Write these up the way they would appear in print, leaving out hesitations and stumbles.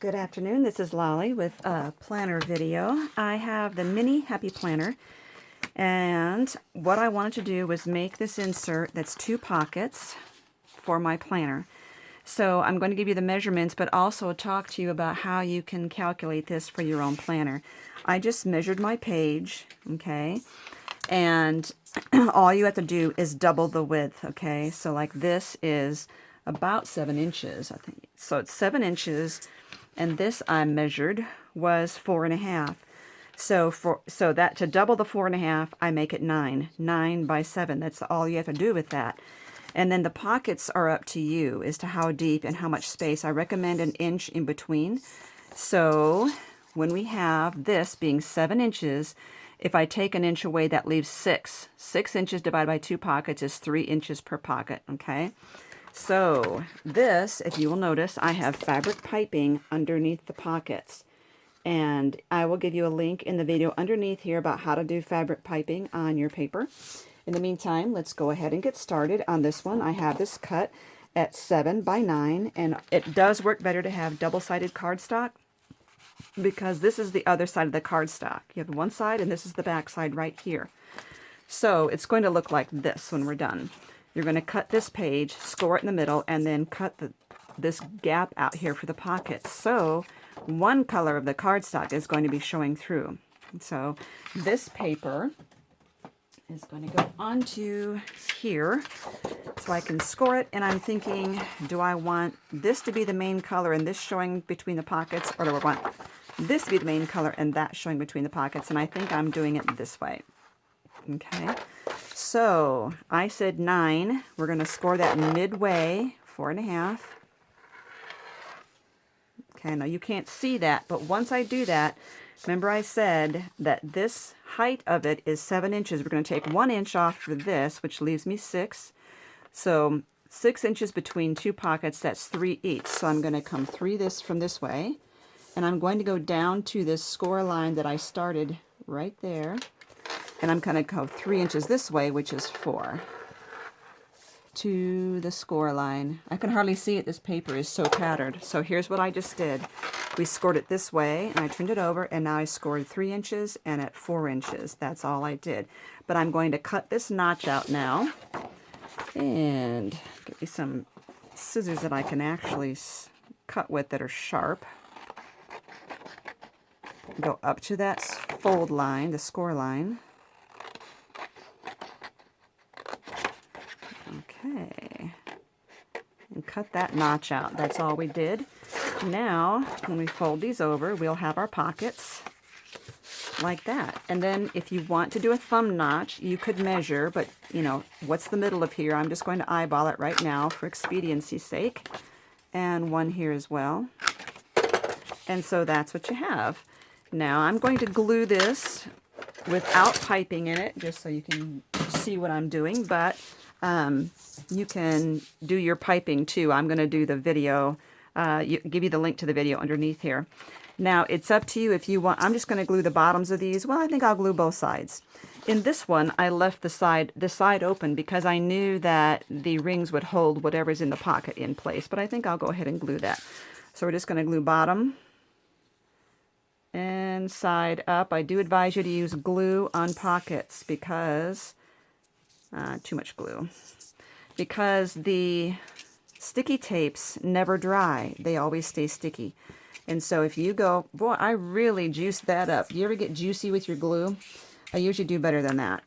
Good afternoon, this is Lolly with a planner video. I have the mini happy planner, and what I wanted to do was make this insert that's 2 pockets for my planner. So I'm going to give you the measurements, but also talk to you about how you can calculate this for your own planner. I just measured my page, okay, and all you have to do is double the width, okay? So like this is about 7 inches, I think. So it's 7 inches. And this I measured was 4.5. So that to double the 4.5, I make it 9. 9 by 7. That's all you have to do with that. And then the pockets are up to you as to how deep and how much space. I recommend 1 inch in between. So when we have this being 7 inches, if I take 1 inch away, that leaves 6. 6 inches divided by 2 pockets is 3 inches per pocket, okay? So this, if you will notice, I have fabric piping underneath the pockets. And I will give you a link in the video underneath here about how to do fabric piping on your paper. In the meantime, let's go ahead and get started on this one. I have this cut at 7 by 9, and it does work better to have double-sided cardstock because this is the other side of the cardstock. You have one side, and this is the back side right here. So it's going to look like this when we're done. You're going to cut this page, score it in the middle, and then cut this gap out here for the pockets. So one color of the cardstock is going to be showing through. So this paper is going to go onto here so I can score it. And I'm thinking, do I want this to be the main color and this showing between the pockets, or do I want this to be the main color and that showing between the pockets? And I think I'm doing it this way. Okay, so I said 9. We're going to score that midway, 4.5. Okay, now you can't see that, but once I do that, remember I said that this height of it is 7 inches. We're going to take 1 inch off for this, which leaves me 6. So 6 inches between 2 pockets, that's 3 each. So I'm going to come 3 from this way, and I'm going to go down to this score line that I started right there. And I'm going to go 3 inches this way, which is 4, to the score line. I can hardly see it. This paper is so tattered. So here's what I just did. We scored it this way, and I turned it over, and now I scored 3 inches and at 4 inches. That's all I did. But I'm going to cut this notch out now. And get me some scissors that I can actually cut with that are sharp. Go up to that fold line, the score line. Okay, and cut that notch out. That's all we did. Now, when we fold these over, we'll have our pockets like that. And then if you want to do a thumb notch, you could measure, but you know, what's the middle of here? I'm just going to eyeball it right now for expediency's sake. And one here as well. And so that's what you have. Now I'm going to glue this without piping in it, just so you can see what I'm doing, but you can do your piping too. I'm going to do the video, give you the link to the video underneath here. Now it's up to you if you want. I'm just going to glue the bottoms of these. Well, I think I'll glue both sides. In this one, I left the side open because I knew that the rings would hold whatever's in the pocket in place, but I think I'll go ahead and glue that. So we're just going to glue bottom and side up. I do advise you to use glue on pockets because too much glue, because the sticky tapes never dry. They always stay sticky. And so if you go, boy, I really juiced that up. You ever get juicy with your glue? I usually do better than that.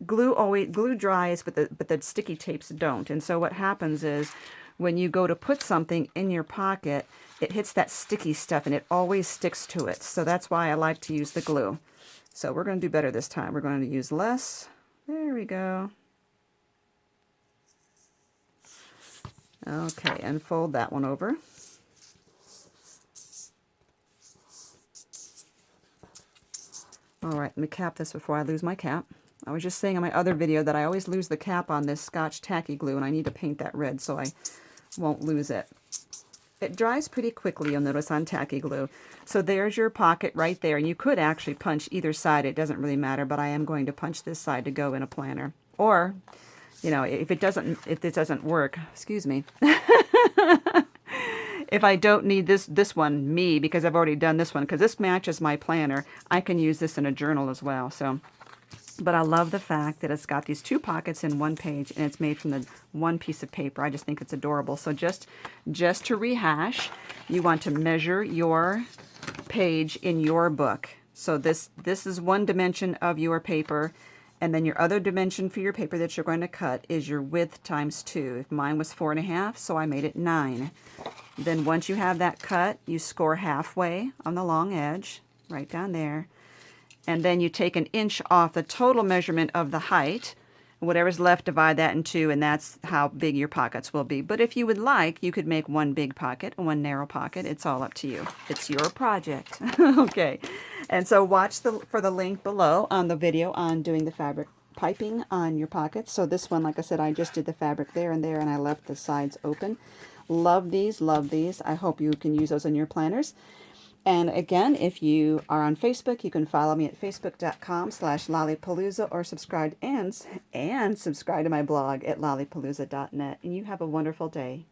Glue dries, but the sticky tapes don't. And so what happens is when you go to put something in your pocket, it hits that sticky stuff and it always sticks to it. So that's why I like to use the glue. So we're going to do better this time. We're going to use less. There we go. Okay, and fold that one over. All right, let me cap this before I lose my cap. I was just saying in my other video that I always lose the cap on this Scotch tacky glue, and I need to paint that red so I won't lose it. It dries pretty quickly, you'll notice, on tacky glue. So there's your pocket right there, and you could actually punch either side. It doesn't really matter, but I am going to punch this side to go in a planner. Or, you know, if this doesn't work, excuse me, if I don't need this one, me, because I've already done this one, because this matches my planner, I can use this in a journal as well. So, but I love the fact that it's got these 2 pockets in 1 page, and it's made from the 1 piece of paper. I just think it's adorable. So just to rehash, you want to measure your page in your book. So this is 1 dimension of your paper, and then your other dimension for your paper that you're going to cut is your width times 2. If mine was 4.5, so I made it 9. Then once you have that cut, you score halfway on the long edge, right down there. And then you take 1 inch off the total measurement of the height. Whatever's left, divide that in 2, and that's how big your pockets will be. But if you would like, you could make 1 big pocket and 1 narrow pocket. It's all up to you. It's your project. Okay. And so watch for the link below on the video on doing the fabric piping on your pockets. So this one, like I said, I just did the fabric there and there, and I left the sides open. Love these, love these. I hope you can use those in your planners. And again, if you are on Facebook, you can follow me at facebook.com/lollypalooza or subscribe and subscribe to my blog at lollypalooza.net. And you have a wonderful day.